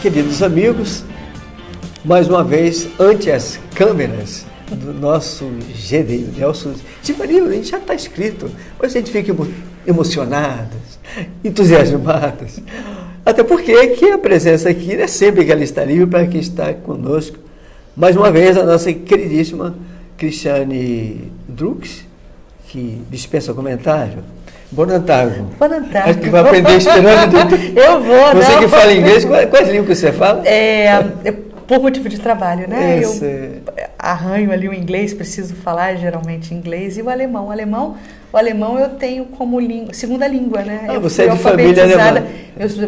Queridos amigos, mais uma vez, ante as câmeras do nosso GD, Nelson Givanildo, a gente já está inscrito, mas a gente fica emocionados, entusiasmados, até porque que a presença aqui é sempre que ela está livre para quem está conosco. Mais uma vez, a nossa queridíssima Cristiane Drux, que dispensa comentário. Boa tarde. Boa tarde. Acho que vai aprender esperando. Eu vou, Você não. Que fala inglês, quais línguas que você fala? Por motivo de trabalho, né? Isso. Eu arranho ali o inglês, preciso falar geralmente inglês, e o alemão. O alemão eu tenho como segunda língua, né? Ah, eu você é de família alemã.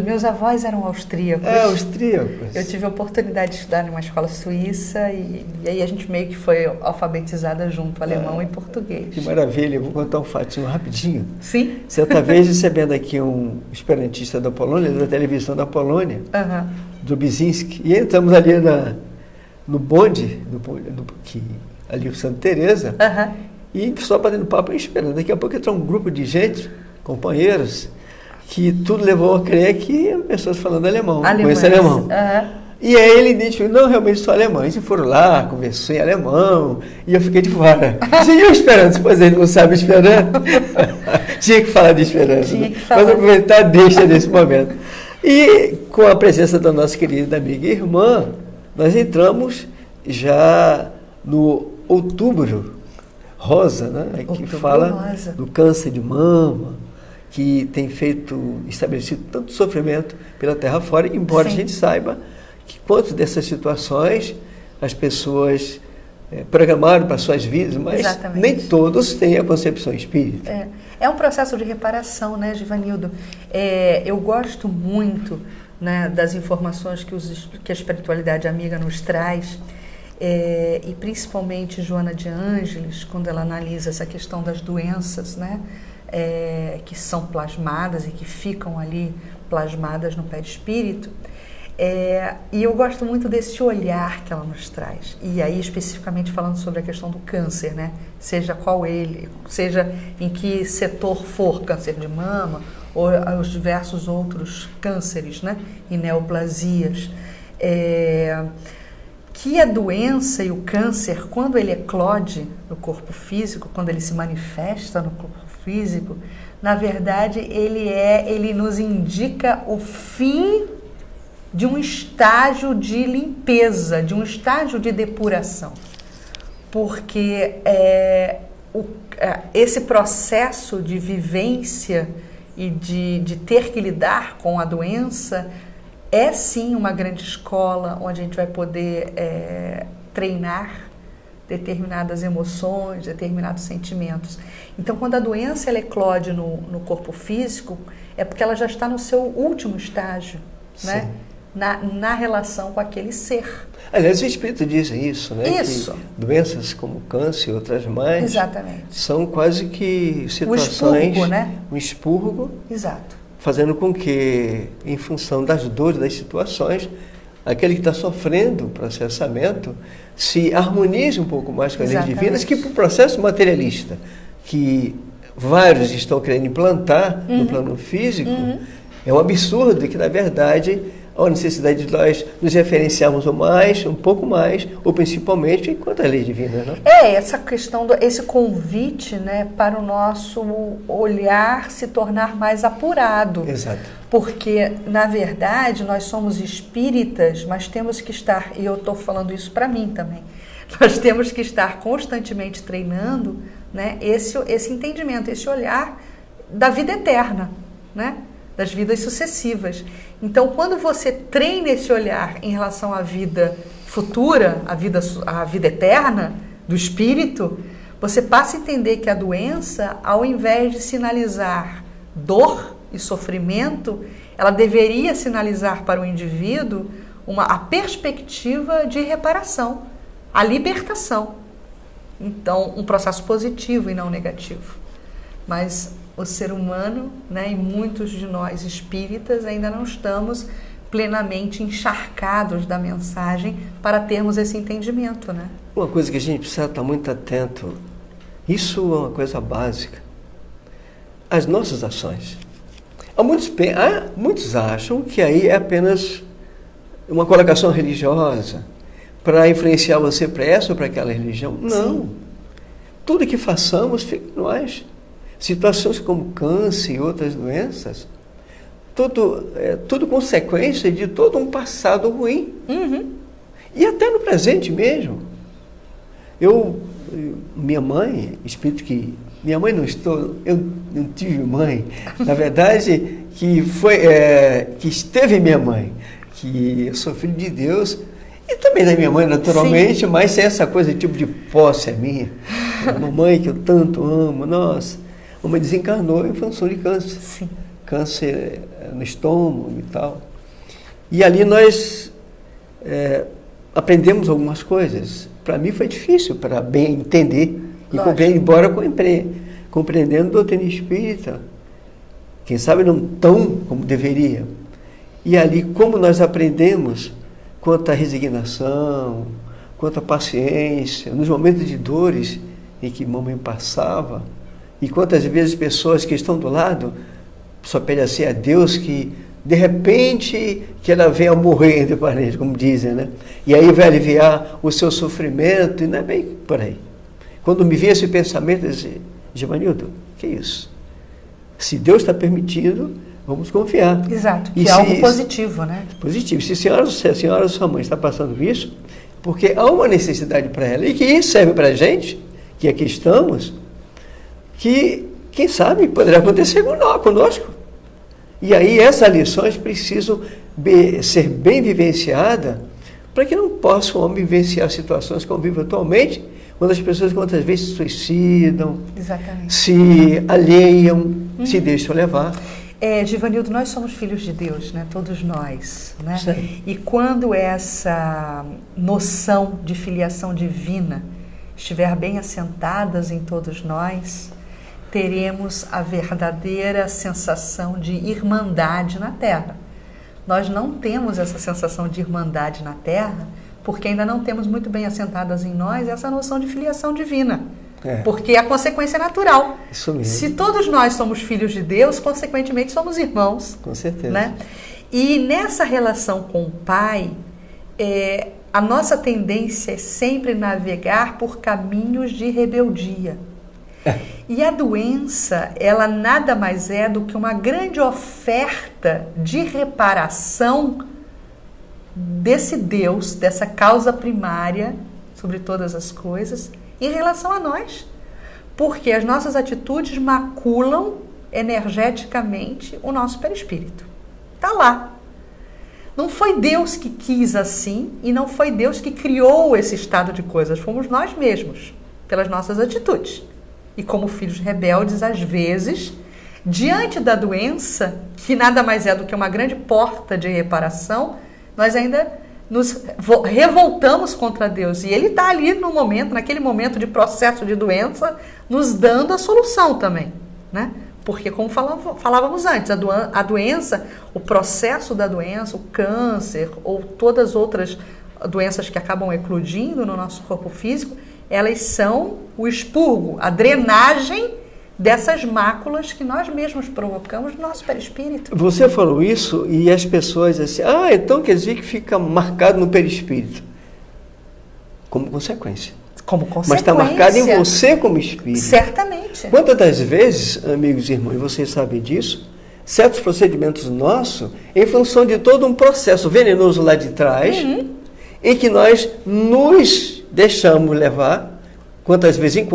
Meus avós eram austríacos. Austríacos. Eu tive a oportunidade de estudar numa escola suíça e aí a gente meio que foi alfabetizada junto, alemão e português. Que maravilha, eu vou contar um fatinho rapidinho. Sim? Certa vez recebendo aqui um esperantista da Polônia, da televisão da Polônia, do Bizinski, e entramos ali no bonde, ali o Santa Teresa, e só batendo papo e esperando. Daqui a pouco entrou um grupo de gente, companheiros, que tudo levou a crer que pessoas falando alemão, conhecem alemão. E aí ele disse, não, realmente sou alemão. E foram lá, conversou em alemão, e eu fiquei de fora. Seguiu esperando, depois ele não sabe esperando. Tinha que falar de esperando. Mas aproveitar deixa nesse momento. E com a presença da nossa querida amiga e irmã, nós entramos já no Outubro Rosa, né? Que fala do câncer de mama, que tem estabelecido tanto sofrimento pela terra fora, embora a gente saiba que quanto dessas situações as pessoas programaram para suas vidas, mas nem todos têm a concepção espírita. É um processo de reparação, né, Givanildo? Eu gosto muito, né, das informações que a espiritualidade amiga nos traz, e principalmente Joana de Ângeles, quando ela analisa essa questão das doenças, né, que são plasmadas e que ficam ali plasmadas no perispírito. E eu gosto muito desse olhar que ela nos traz. E aí, especificamente falando sobre a questão do câncer, né? Seja qual ele, seja em que setor for, câncer de mama ou os diversos outros cânceres, né? E neoplasias. Que a doença e o câncer, quando ele eclode no corpo físico, quando ele se manifesta no corpo físico, na verdade ele nos indica o fim de um estágio de limpeza, de um estágio de depuração. Porque esse processo de vivência e de ter que lidar com a doença é sim uma grande escola onde a gente vai poder treinar determinadas emoções, determinados sentimentos. Então, quando a doença ela eclode no corpo físico, é porque ela já está no seu último estágio, né? Na relação com aquele ser. Aliás, os espíritos dizem isso, né? Isso. Que doenças como câncer e outras mais Exatamente. São quase que situações... O expurgo, né? Um expurgo. Exato. Fazendo com que, em função das dores, das situações, aquele que está sofrendo o processamento se harmonize um pouco mais com as leis divinas, que para o processo materialista, que vários estão querendo implantar no plano físico, é um absurdo que, na verdade, há a necessidade de nós nos referenciarmos um pouco mais, ou principalmente, enquanto as leis divinas, não? Essa questão, esse convite, né, para o nosso olhar se tornar mais apurado. Exato. Porque, na verdade, nós somos espíritas, mas temos que estar, e eu estou falando isso para mim também, nós temos que estar constantemente treinando, né, esse entendimento, esse olhar da vida eterna, né, das vidas sucessivas. Então, quando você treina esse olhar em relação à vida futura, à vida eterna do espírito, você passa a entender que a doença, ao invés de sinalizar dor e sofrimento, ela deveria sinalizar para o indivíduo a perspectiva de reparação, a libertação. Então, um processo positivo e não negativo. Mas o ser humano, né, e muitos de nós espíritas ainda não estamos plenamente encharcados da mensagem para termos esse entendimento, né? Uma coisa que a gente precisa estar muito atento, isso é uma coisa básica, as nossas ações. Muitos acham que aí é apenas uma colocação religiosa para influenciar você para essa ou para aquela religião. Não. Sim. Tudo que façamos fica em nós. Situações como câncer e outras doenças, tudo consequência de todo um passado ruim. Uhum. E até no presente mesmo. Minha mãe, espírito que... Minha mãe eu não tive mãe. Na verdade, que esteve minha mãe. Que eu sou filho de Deus. E também da minha mãe, naturalmente, sim, mas sem essa coisa, tipo de posse é minha. Mamãe que eu tanto amo, nossa. A mamãe desencarnou em função de câncer. Sim. Câncer no estômago e tal. E ali nós aprendemos algumas coisas. Para mim foi difícil, para bem entender e compreender, embora compreendendo a doutrina espírita. Quem sabe não tão como deveria. E ali, como nós aprendemos quanto à resignação, quanto à paciência, nos momentos de dores em que mamãe passava, e quantas vezes pessoas que estão do lado só pedem assim a Deus que, de repente, que ela venha a morrer entre parentes, como dizem, né? E aí vai aliviar o seu sofrimento, e não é bem por aí. Quando me vinha esse pensamento, eu dizia, Givanildo, que isso? Se Deus está permitindo, vamos confiar. Exato, que é algo positivo, né? Positivo. Se a senhora ou sua mãe está passando isso, porque há uma necessidade para ela, e que isso serve para a gente, que aqui estamos, que, quem sabe, poderá acontecer conosco. E aí essas lições precisam ser bem vivenciadas, para que não possa o homem vivenciar situações como vive atualmente, quando as pessoas quantas vezes se suicidam, exatamente, se alheiam, se deixam levar. Givanildo, nós somos filhos de Deus, né? Todos nós, né? Sim. E quando essa noção de filiação divina estiver bem assentadas em todos nós, teremos a verdadeira sensação de irmandade na Terra. Nós não temos essa sensação de irmandade na Terra porque ainda não temos muito bem assentadas em nós essa noção de filiação divina. Porque a consequência é natural. Isso mesmo. Se todos nós somos filhos de Deus, consequentemente somos irmãos. Com certeza. Né? E nessa relação com o Pai, a nossa tendência é sempre navegar por caminhos de rebeldia. E a doença, ela nada mais é do que uma grande oferta de reparação desse Deus, dessa causa primária sobre todas as coisas, em relação a nós. Porque as nossas atitudes maculam energeticamente o nosso perispírito. Está lá. Não foi Deus que quis assim e não foi Deus que criou esse estado de coisas. Fomos nós mesmos, pelas nossas atitudes. E como filhos rebeldes, às vezes, diante da doença, que nada mais é do que uma grande porta de reparação, nós ainda nos revoltamos contra Deus. E Ele está ali no momento, naquele momento de processo de doença, nos dando a solução também, né? Porque, como falávamos antes, a doença, o processo da doença, o câncer ou todas as outras doenças que acabam eclodindo no nosso corpo físico, elas são o expurgo, a drenagem dessas máculas que nós mesmos provocamos no nosso perispírito. Você falou isso e as pessoas assim, então quer dizer que fica marcado no perispírito. Como consequência. Como consequência. Mas está marcado em você como espírito. Certamente. Quantas das vezes, amigos e irmãos, vocês sabem disso, certos procedimentos nossos, em função de todo um processo venenoso lá de trás, em que nós nos deixamos levar, quantas vezes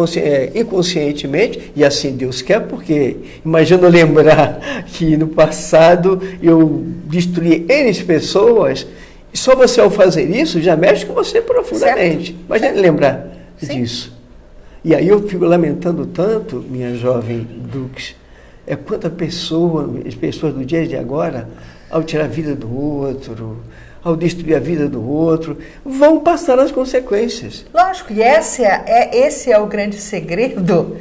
inconscientemente, e assim Deus quer, porque imagina lembrar que no passado eu destruí N pessoas, e só você ao fazer isso já mexe com você profundamente. Certo. Imagina lembrar disso. E aí eu fico lamentando tanto, minha jovem Dux, quanta pessoa, as pessoas do dia de agora, ao tirar a vida do outro, ao destruir a vida do outro, vão passar as consequências. Lógico, e esse é o grande segredo,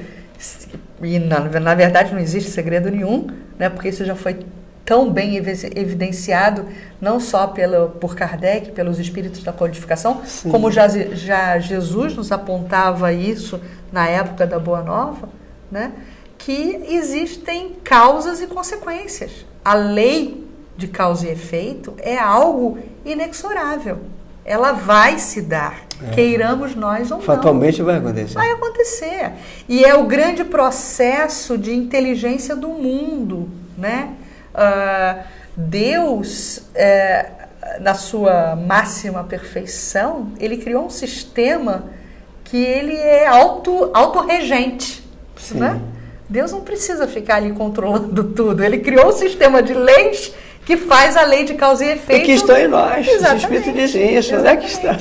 e na verdade não existe segredo nenhum, né, porque isso já foi tão bem evidenciado, não só por Kardec, pelos espíritos da codificação, sim, como já Jesus nos apontava isso na época da Boa Nova, né, que existem causas e consequências. A lei de causa e efeito é algo inexorável. Ela vai se dar, queiramos nós ou não. Fatalmente vai acontecer. Vai acontecer. E é o grande processo de inteligência do mundo, né? Deus, na sua máxima perfeição, ele criou um sistema que ele é autorregente, né? Deus não precisa ficar ali controlando tudo. Ele criou um sistema de leis que faz a lei de causa e efeito. E que está em nós. O Espírito diz isso. Onde é que está?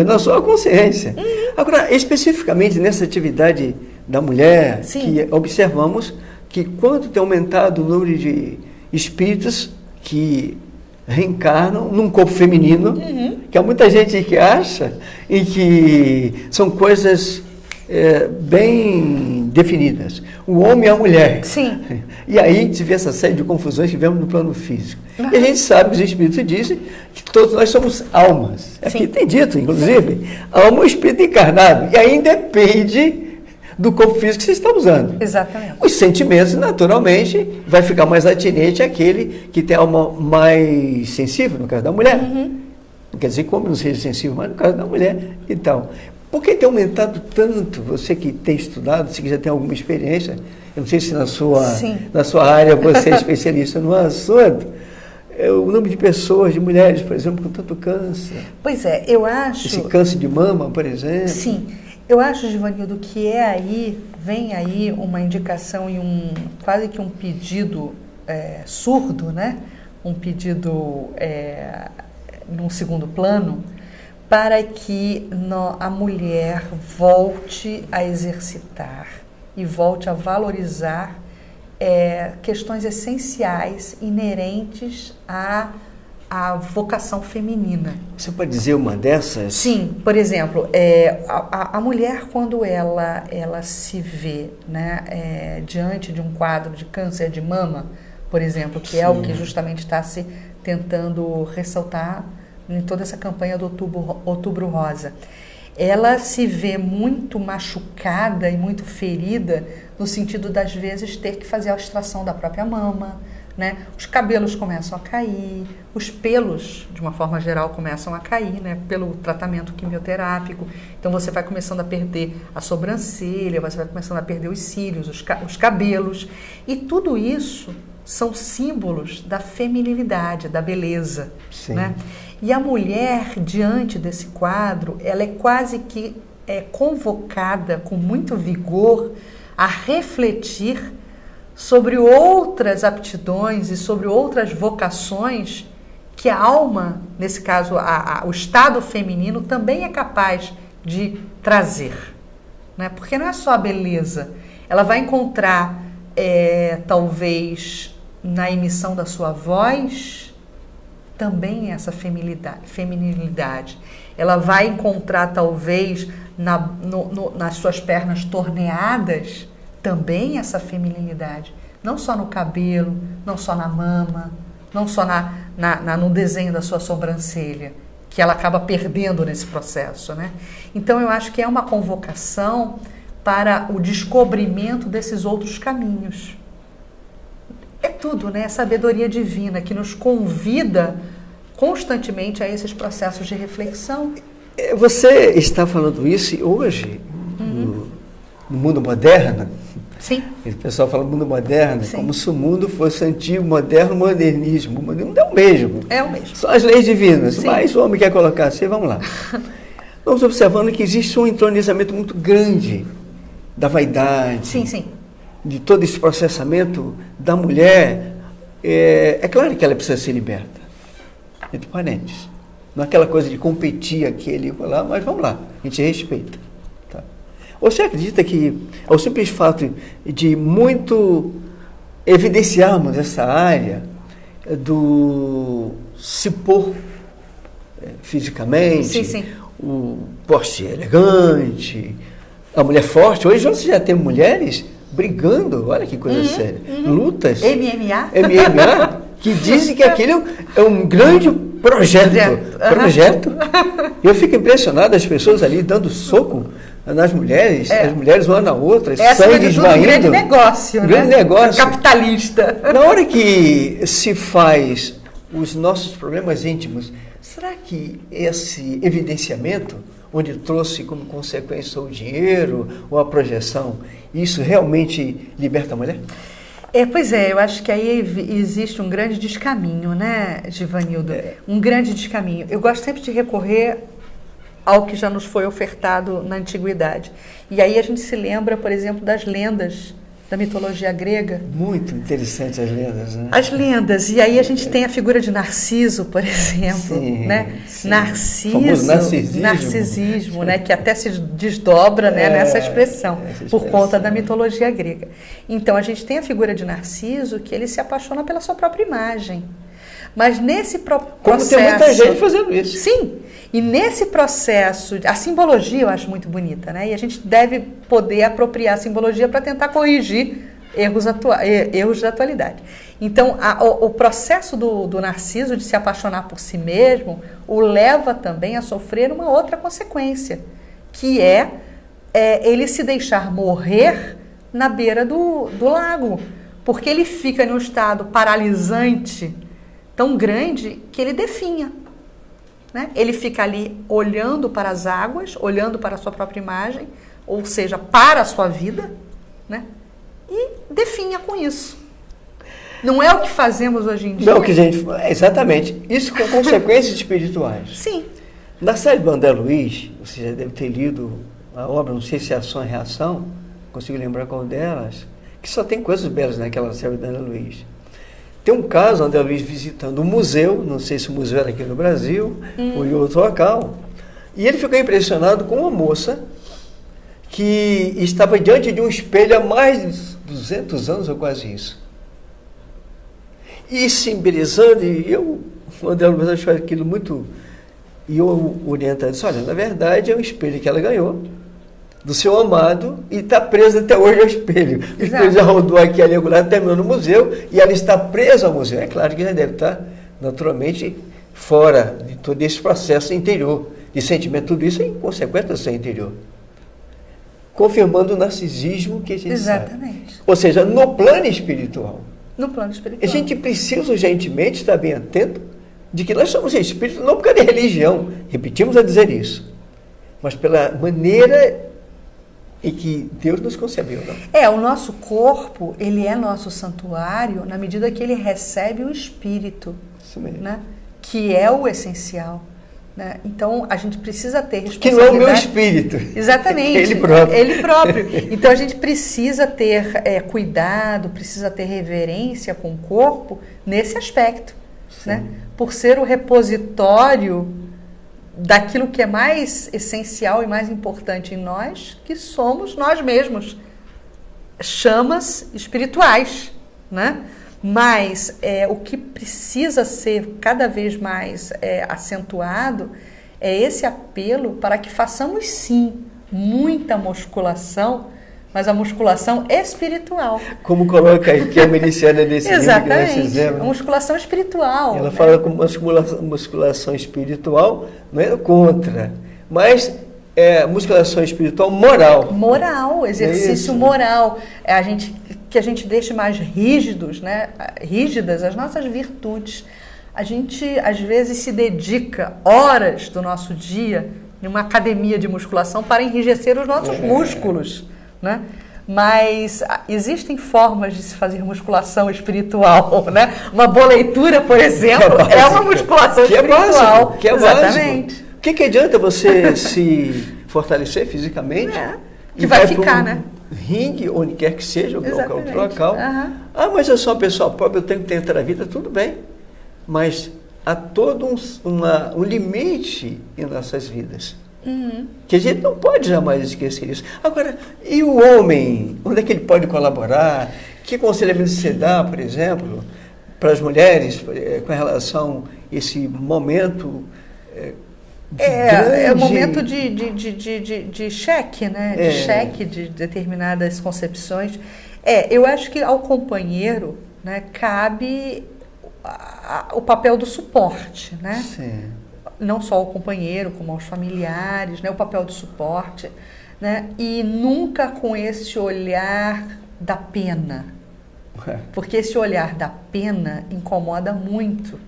Na sua consciência. Agora, especificamente nessa atividade da mulher, que observamos que quando tem aumentado o número de espíritos que reencarnam num corpo feminino, que há muita gente que acha e que são coisas bem definidas. O homem e a mulher. Sim. E aí se vê essa série de confusões que vemos no plano físico. E a gente sabe, os espíritos dizem que todos nós somos almas. Aqui tem dito, inclusive, alma ou espírito encarnado. E aí depende do corpo físico que você está usando. Exatamente. Os sentimentos, naturalmente, vai ficar mais atinente àquele que tem a alma mais sensível, no caso da mulher. Não quer dizer que o homem não seja sensível, mas no caso da mulher. Então, por que tem aumentado tanto? Você que tem estudado, se já tem alguma experiência, eu não sei se na sua área você é especialista no assunto, o número de pessoas, de mulheres, por exemplo, com tanto câncer. Pois é, eu acho... Esse câncer de mama, por exemplo. Sim, eu acho, Givanildo, que vem aí uma indicação e quase que um pedido surdo, né? Um pedido num segundo plano, para que a mulher volte a exercitar e volte a valorizar questões essenciais inerentes à vocação feminina. Você pode dizer uma dessas? Sim, por exemplo, a mulher, quando ela se vê, né, diante de um quadro de câncer de mama, por exemplo, que é o que justamente está se tentando ressaltar em toda essa campanha do Outubro Rosa. Ela se vê muito machucada e muito ferida no sentido das vezes ter que fazer a extração da própria mama, né? Os cabelos começam a cair, os pelos, de uma forma geral, começam a cair, né? Pelo tratamento quimioterápico. Então você vai começando a perder a sobrancelha, você vai começando a perder os cílios, os cabelos. E tudo isso são símbolos da feminilidade, da beleza, né? E a mulher, diante desse quadro, ela é quase que convocada com muito vigor a refletir sobre outras aptidões e sobre outras vocações que a alma, nesse caso o estado feminino, também é capaz de trazer, né? Porque não é só a beleza, ela vai encontrar talvez na emissão da sua voz também essa feminilidade. Ela vai encontrar talvez nas suas pernas torneadas também essa feminilidade. Não só no cabelo, não só na mama, não só no desenho da sua sobrancelha, que ela acaba perdendo nesse processo, né? Então eu acho que é uma convocação para o descobrimento desses outros caminhos. É tudo, né? A sabedoria divina que nos convida constantemente a esses processos de reflexão. Você está falando isso hoje, no mundo moderno? Sim. O pessoal fala mundo moderno, como se o mundo fosse antigo, moderno, modernismo. O mundo é o mesmo. É o mesmo. São as leis divinas, mas o homem quer colocar assim, vamos lá. Estamos observando que existe um entronizamento muito grande da vaidade. Sim. De todo esse processamento da mulher. É claro que ela precisa ser liberta, entre parênteses. Não é aquela coisa de competir aqui ali lá, mas vamos lá, a gente respeita. Tá? Você acredita que ao simples fato de muito evidenciarmos essa área do se pôr fisicamente, o porte elegante, a mulher forte, hoje você já tem mulheres brigando, olha que coisa séria, lutas, MMA, que dizem que aquilo é um grande projeto. Eu fico impressionado, as pessoas ali dando soco nas mulheres, as mulheres uma na outra, sangue esvaindo. É um grande negócio, um grande negócio. Capitalista. Na hora que se faz os nossos problemas íntimos, será que esse evidenciamento, onde trouxe como consequência o dinheiro ou a projeção, isso realmente liberta a mulher? Pois é, eu acho que aí existe um grande descaminho, né, Givanildo? Um grande descaminho. Eu gosto sempre de recorrer ao que já nos foi ofertado na antiguidade. E aí a gente se lembra, por exemplo, das lendas da mitologia grega. Muito interessante as lendas, né? As lendas. E aí a gente tem a figura de Narciso, por exemplo, sim, né? Sim. Narcisismo, né? Que até se desdobra, né, nessa expressão, por conta da mitologia grega. Então a gente tem a figura de Narciso, que ele se apaixona pela sua própria imagem. Mas nesse processo... Como tem muita gente fazendo isso. Sim. E nesse processo, a simbologia eu acho muito bonita, né? E a gente deve poder apropriar a simbologia para tentar corrigir erros da atualidade. Então, o processo do Narciso de se apaixonar por si mesmo o leva também a sofrer uma outra consequência, que é ele se deixar morrer na beira do lago, porque ele fica num estado paralisante tão grande que ele definha. Né? Ele fica ali olhando para as águas, olhando para a sua própria imagem, ou seja, para a sua vida, né? E definha com isso. Não é o que fazemos hoje em dia. Não, que gente, exatamente. Isso com consequências espirituais. Sim. Na série do André Luiz, você já deve ter lido a obra, não sei se é Ação e Reação, consigo lembrar qual delas, que só tem coisas belas naquela série do André Luiz. Tem um caso, André Luiz visitando um museu, não sei se o museu era aqui no Brasil ou em outro local, e ele ficou impressionado com uma moça que estava diante de um espelho há mais de 200 anos ou quase isso. E se embelezando, e o André Luiz achou aquilo muito... E eu orientando, disse, olha, na verdade é um espelho que ela ganhou do seu amado e está presa até hoje ao espelho. O espelho já rodou aqui ali, terminou no museu e ela está presa ao museu. É claro que já deve estar naturalmente fora de todo esse processo interior, de sentimento, tudo isso é em consequência do seu interior. Confirmando o narcisismo que a gente sabe. Ou seja, no plano espiritual. No plano espiritual. A gente precisa urgentemente estar bem atento de que nós somos espíritos, não por causa de religião, repetimos a dizer isso, mas pela maneira em que Deus nos concebeu. Não? O nosso corpo, ele é nosso santuário na medida que ele recebe o espírito, isso mesmo. Né? Que é o essencial. Né? Então, a gente precisa ter responsabilidade. Que não é o meu espírito. Exatamente. Ele próprio. Ele próprio. Então, a gente precisa ter cuidado, precisa ter reverência com o corpo nesse aspecto. Né? Por ser o repositório daquilo que é mais essencial e mais importante em nós, que somos nós mesmos. Chamas espirituais, né? Mas o que precisa ser cada vez mais acentuado é esse apelo para que façamos, sim, muita musculação, mas a musculação espiritual. Como coloca aí, que é a Meliciana nesse livro que nós fizemos. A musculação espiritual. Ela fala com musculação espiritual, não é contra, mas musculação espiritual moral. Moral, exercício moral. Que a gente deixe mais rígidas as nossas virtudes. A gente, às vezes, se dedica horas do nosso dia numa academia de musculação para enrijecer os nossos músculos. Né? Mas existem formas de se fazer musculação espiritual, né? Uma boa leitura, por exemplo, é uma musculação espiritual. Que é exatamente. Básico. O que adianta você se fortalecer fisicamente? Que vai ficar, né? Ringue, onde quer que seja, ou qualquer outro local. Mas eu sou uma pessoa pobre, eu tenho que tentar a vida, tudo bem. Mas há todo um limite em nossas vidas. Que a gente não pode jamais esquecer isso. Agora, e o homem? Onde é que ele pode colaborar? Que aconselhamento você dá, por exemplo, para as mulheres com relação a esse momento é um momento de cheque, né? De cheque de determinadas concepções. Eu acho que ao companheiro, né, cabe o papel do suporte, né? Sim. Não só ao companheiro, como aos familiares, né? O papel do suporte, né? E nunca com esse olhar da pena. Porque esse olhar da pena incomoda muito.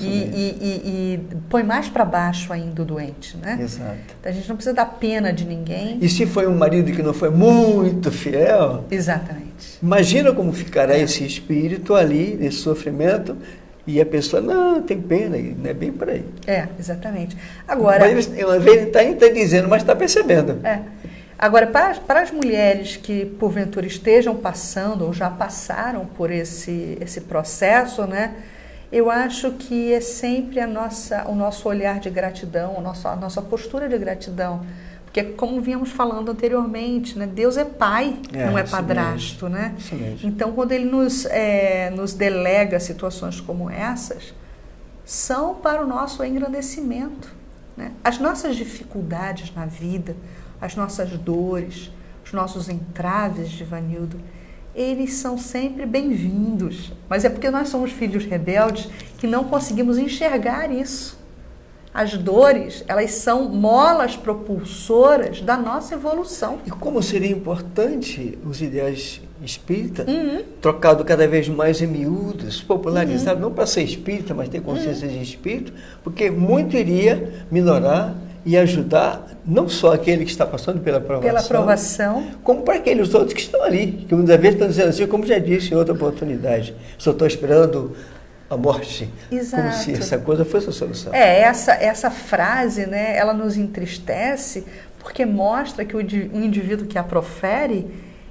E põe mais para baixo ainda o doente, né? Exato. Então, a gente não precisa dar pena de ninguém. E se foi um marido que não foi muito fiel... Exatamente. Imagina como ficará esse espírito ali, nesse sofrimento, e a pessoa, não, tem pena, não é bem por aí. Exatamente. Agora... Mas ele está dizendo, mas está percebendo. Agora, para as mulheres que porventura estejam passando ou já passaram por esse processo, né? Eu acho que é sempre o nosso olhar de gratidão, a nossa postura de gratidão. Porque, como vínhamos falando anteriormente, né? Deus é pai, não é padrasto, né? Isso mesmo. Então, quando Ele nos delega situações como essas, são para o nosso engrandecimento, né? As nossas dificuldades na vida, as nossas dores, os nossos entraves, Givanildo, eles são sempre bem-vindos. Mas é porque nós somos filhos rebeldes que não conseguimos enxergar isso. As dores, elas são molas propulsoras da nossa evolução. E como seria importante os ideais espíritas, trocado cada vez mais em miúdos, popularizado, não para ser espírita, mas ter consciência de espírito, porque muito iria minorar e ajudar não só aquele que está passando pela aprovação, como para aqueles outros que estão ali, que muitas vezes estão dizendo assim, como já disse em outra oportunidade, só estou esperando a morte. Exato. Como se essa coisa fosse a solução. Essa frase, né, ela nos entristece porque mostra que o indivíduo que a profere,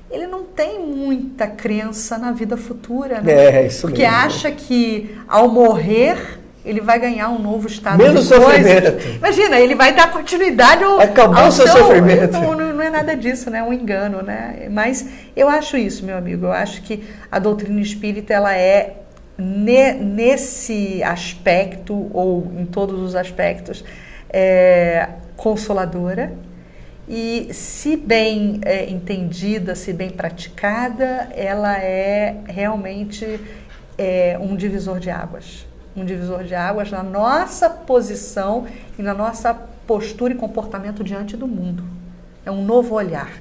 ele não tem muita crença na vida futura, né? Isso porque mesmo. Acha que ao morrer ele vai ganhar um novo estado menos de coisas. Sofrimento. Imagina, ele vai dar continuidade ao seu sofrimento. Não é nada disso, né? É um engano, né? Mas eu acho isso, meu amigo. Eu acho que a doutrina espírita, ela é nesse aspecto, ou em todos os aspectos, consoladora. E se bem entendida, se bem praticada, ela é realmente um divisor de águas. Um divisor de águas na nossa posição e na nossa postura e comportamento diante do mundo. É um novo olhar.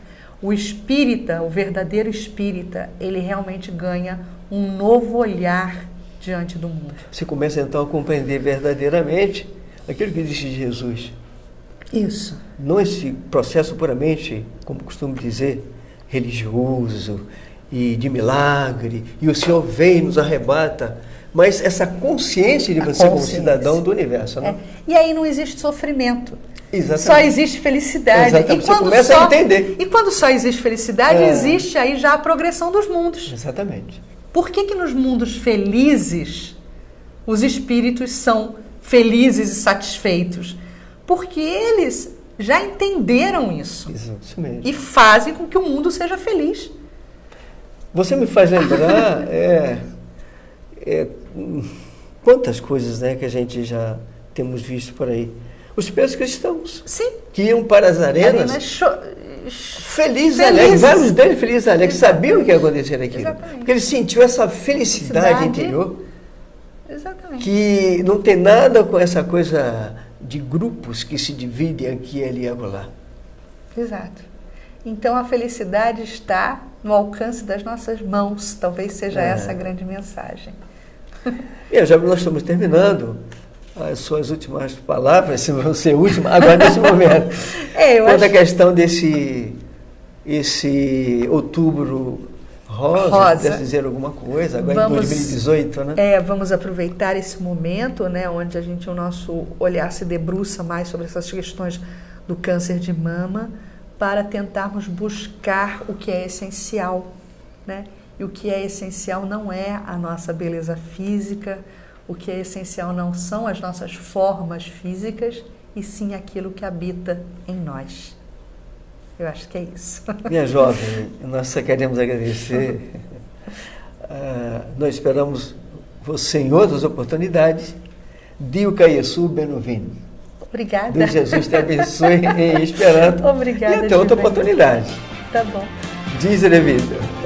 O espírita, o verdadeiro espírita, ele realmente ganha um novo olhar diante do mundo. Você começa então a compreender verdadeiramente aquilo que disse Jesus. Isso. Não esse processo puramente, como costumo dizer, religioso e de milagre, e o Senhor vem e nos arrebata, mas essa consciência de você como cidadão do universo. Né? E aí não existe sofrimento. Exatamente. Só existe felicidade. Exatamente. E quando você começa a entender. E quando só existe felicidade, existe aí já a progressão dos mundos. Exatamente. Por que nos mundos felizes os espíritos são felizes e satisfeitos? Porque eles já entenderam isso. Isso mesmo. E fazem com que o mundo seja feliz. Você me faz lembrar quantas coisas, né, que a gente já temos visto por aí. Os primeiros cristãos. Sim. Que iam para as arenas felizes, alegres. Vários deles felizes, alegres. Sabiam o que ia acontecer aquilo. Exatamente. Porque eles sentiam essa felicidade interior. Exatamente. Que não tem nada com essa coisa de grupos que se dividem aqui, ali e acolá. Exato. Então a felicidade está no alcance das nossas mãos. Talvez seja essa a grande mensagem. Nós estamos terminando. As suas últimas palavras, se vão ser últimas, agora nesse momento. Quanto à questão esse outubro rosa, quer dizer alguma coisa, agora em 2018, né? Vamos aproveitar esse momento, né, onde o nosso olhar se debruça mais sobre essas questões do câncer de mama, para tentarmos buscar o que é essencial, né? E o que é essencial não é a nossa beleza física, o que é essencial não são as nossas formas físicas, e sim aquilo que habita em nós. Eu acho que é isso. Minha jovem, nós só queremos agradecer. Nós esperamos você em outras oportunidades. Dio Caiesu Benovino. Obrigada. Deus Jesus te abençoe em Esperanto. Obrigada. E até outra oportunidade. Tá bom. Diz Vida.